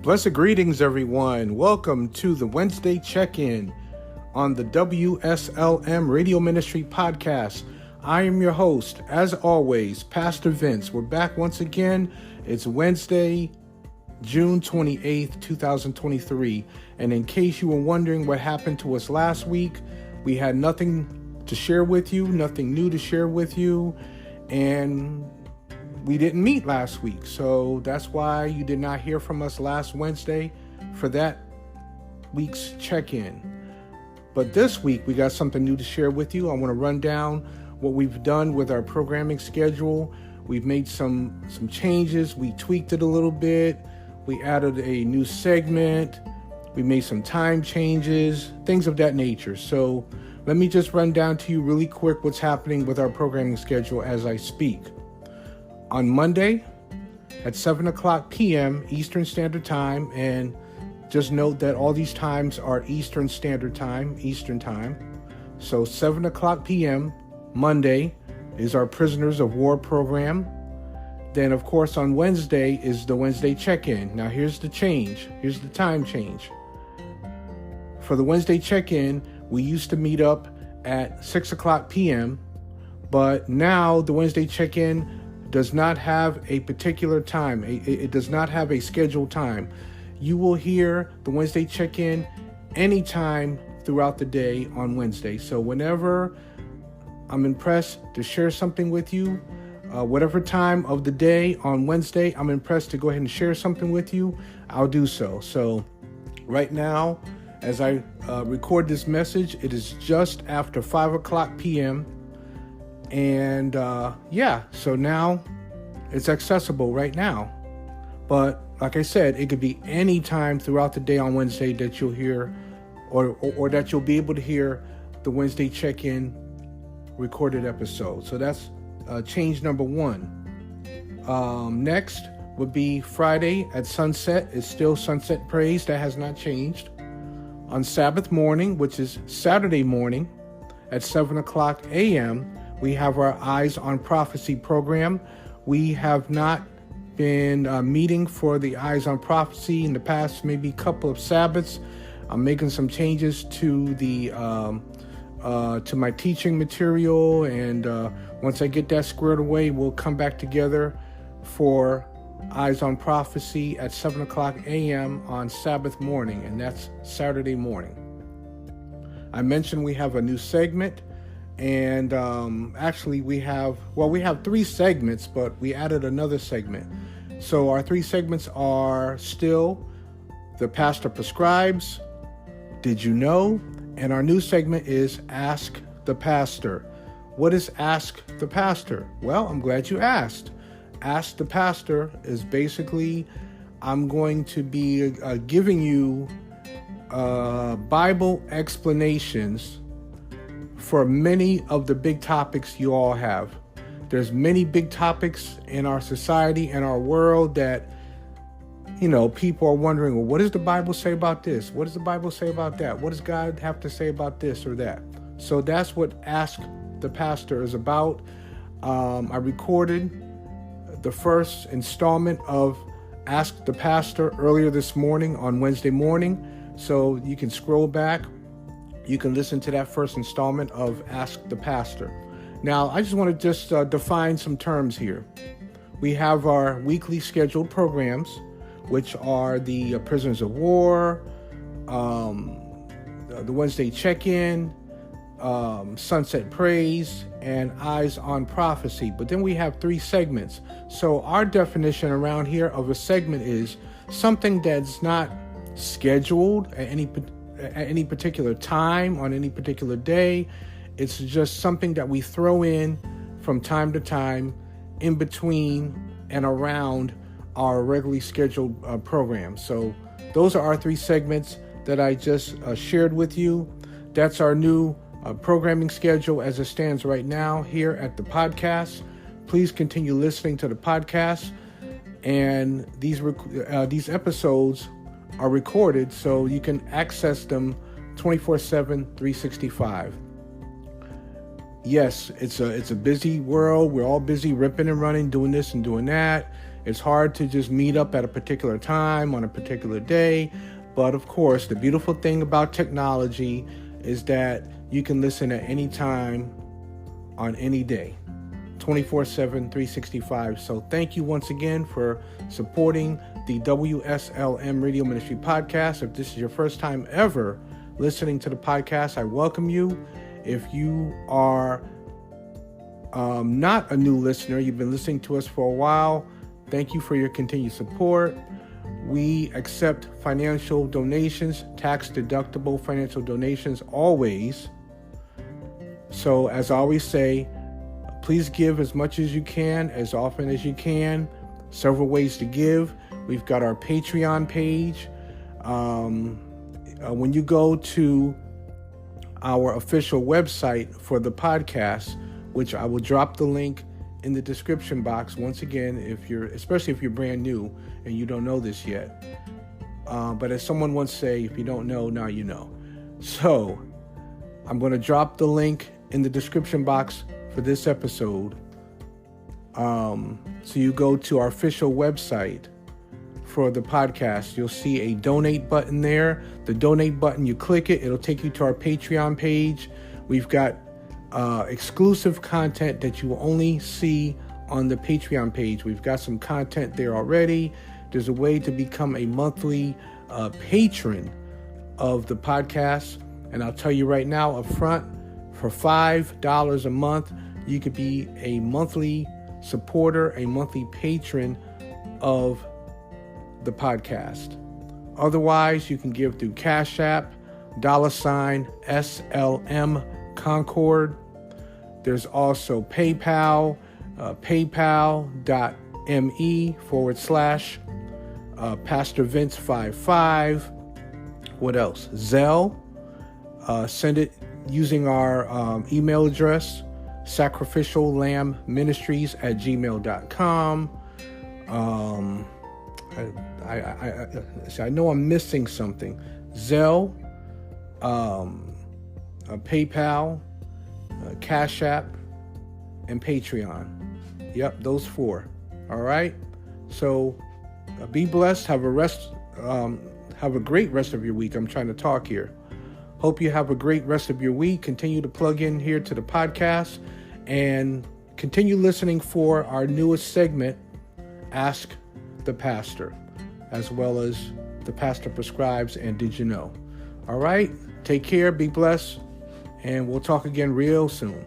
Blessed greetings, everyone. Welcome to the Wednesday check-in on the WSLM Radio Ministry podcast. I am your host, as always, Pastor Vince. We're back once again. It's Wednesday, June 28th, 2023. And in case you were wondering what happened to us last week, we had nothing to share with you, nothing new to share with you, and we didn't meet last week. So that's why you did not hear from us last Wednesday for that week's check-in. But this week, we got something new to share with you. I want to run down what we've done with our programming schedule. We've made some changes. We tweaked it a little bit. We added a new segment. We made some time changes, things of that nature. So let me just run down to you really quick what's happening with our programming schedule as I speak. On Monday at 7 o'clock p.m. Eastern Standard Time, and just note that all these times are Eastern Standard Time, Eastern Time. So 7 o'clock p.m. Monday is our Prisoners of War program. Then, of course, on Wednesday is the Wednesday check-in. Now, here's the change. Here's the time change. For the Wednesday check-in, we used to meet up at 6 o'clock p.m., but now the Wednesday check-in does not have a particular time. It does not have a scheduled time. You will hear the Wednesday check-in anytime throughout the day on Wednesday. So whenever I'm impressed to share something with you, whatever time of the day on Wednesday, I'm impressed to go ahead and share something with you, I'll do so. So right now, as I record this message, it is just after 5 o'clock p.m. And so now it's accessible right now. But like I said, it could be any time throughout the day on Wednesday that you'll hear or that you'll be able to hear the Wednesday check-in recorded episode. So that's change number one. Next would be Friday at sunset. It's still Sunset Praise. That has not changed. On Sabbath morning, which is Saturday morning at 7 o'clock a.m., we have our Eyes on Prophecy program. We have not been meeting for the Eyes on Prophecy in the past maybe couple of Sabbaths. I'm making some changes to the to my teaching material, and once I get that squared away, we'll come back together for Eyes on Prophecy at 7 o'clock a.m. on Sabbath morning, and that's Saturday morning. I mentioned we have a new segment. And actually we have three segments, but we added another segment. So our three segments are still The Pastor Prescribes, Did You Know? And our new segment is Ask the Pastor. What is Ask the Pastor? Well, I'm glad you asked. Ask the Pastor is basically, I'm going to be giving you Bible explanations for many of the big topics you all have. There's many big topics in our society and our world that, people are wondering, well, what does the Bible say about this? What does the Bible say about that? What does God have to say about this or that? So that's what Ask the Pastor is about. I recorded the first installment of Ask the Pastor earlier this morning on Wednesday morning. So you can scroll back. You can listen to that first installment of Ask the Pastor. Now, I just want to define some terms here. We have our weekly scheduled programs, which are the Prisoners of War, the Wednesday check-in, Sunset Praise, and Eyes on Prophecy. But then we have three segments. So our definition around here of a segment is something that's not scheduled at any particular time, on any particular day. It's just something that we throw in from time to time in between and around our regularly scheduled program. So those are our three segments that I just shared with you. That's our new programming schedule as it stands right now here at the podcast. Please continue listening to the podcast, and these episodes are recorded so you can access them 24/7, 365. Yes, it's a busy world. We're all busy ripping and running, doing this and doing that. It's hard to just meet up at a particular time on a particular day. But of course, the beautiful thing about technology is that you can listen at any time on any day, 24/7, 365. So thank you once again for supporting the WSLM Radio Ministry podcast. If this is your first time ever listening to the podcast, I welcome you. If you are not a new listener, you've been listening to us for a while, thank you for your continued support. We accept financial donations, tax-deductible financial donations always. So as I always say, please give as much as you can, as often as you can. Several ways to give. We've got our Patreon page. When you go to our official website for the podcast, which I will drop the link in the description box once again, especially if you're brand new and you don't know this yet. But as someone once said, if you don't know, now you know. So I'm going to drop the link in the description box for this episode. So you go to our official website for the podcast. You'll see a donate button there. The donate button, you click it, it'll take you to our Patreon page. We've got exclusive content that you will only see on the Patreon page. We've got some content there already. There's a way to become a monthly patron of the podcast. And I'll tell you right now up front, for $5 a month, you could be a monthly supporter, a monthly patron of the podcast. Otherwise, you can give through Cash App, $SLM Concord. There's also PayPal, paypal.me/Pastor Vince 55. What else? Zelle. Send it using our email address, sacrificiallambministries@gmail.com. I know I'm missing something. Zelle, PayPal, Cash App, and Patreon. Yep, those 4. All right. So be blessed. Have a great rest of your week. I'm trying to talk here. Hope you have a great rest of your week. Continue to plug in here to the podcast and continue listening for our newest segment, Ask the Pastor, as well as The Pastor Prescribes and Did You Know? All right. Take care. Be blessed. And we'll talk again real soon.